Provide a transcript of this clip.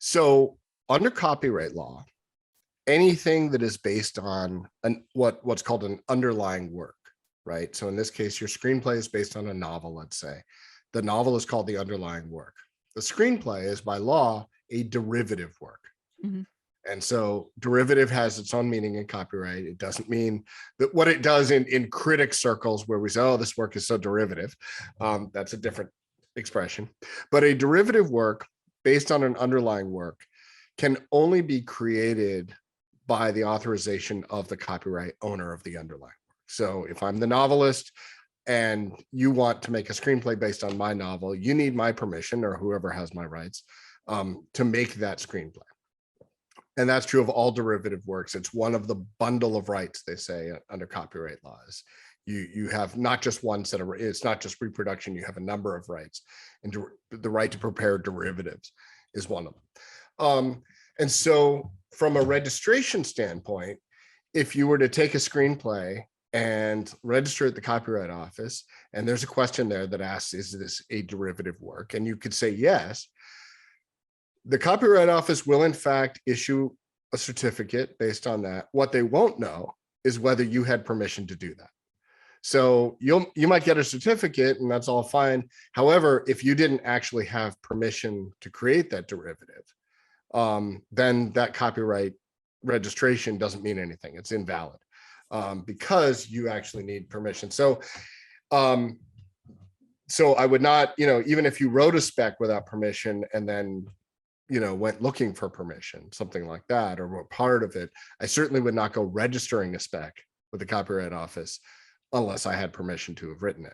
So under copyright law, anything that is based on what's called an underlying work, right? So in this case, your screenplay is based on a novel, let's say. The novel is called the underlying work. The screenplay is by law a derivative work. Mm-hmm. And so derivative has its own meaning in copyright. It doesn't mean that what it does in critic circles where we say, oh, this work is so derivative. That's a different expression. But a derivative work based on an underlying work can only be created by the authorization of the copyright owner of the underlying work. So if I'm the novelist and you want to make a screenplay based on my novel, you need my permission, or whoever has my rights, to make that screenplay. And that's true of all derivative works. It's one of the bundle of rights, they say, under copyright laws. You have not just one set of, it's not just reproduction, you have a number of rights. And the right to prepare derivatives is one of them. And so from a registration standpoint, if you were to take a screenplay and register at the Copyright Office, and there's a question there that asks, is this a derivative work? And you could say yes. The Copyright Office will, in fact, issue a certificate based on that. What they won't know is whether you had permission to do that. So you might get a certificate and that's all fine. However, if you didn't actually have permission to create that derivative, then that copyright registration doesn't mean anything. It's invalid because you actually need permission. So I would not, even if you wrote a spec without permission and then went looking for permission, something like that, or were part of it, I certainly would not go registering a spec with the Copyright Office unless I had permission to have written it.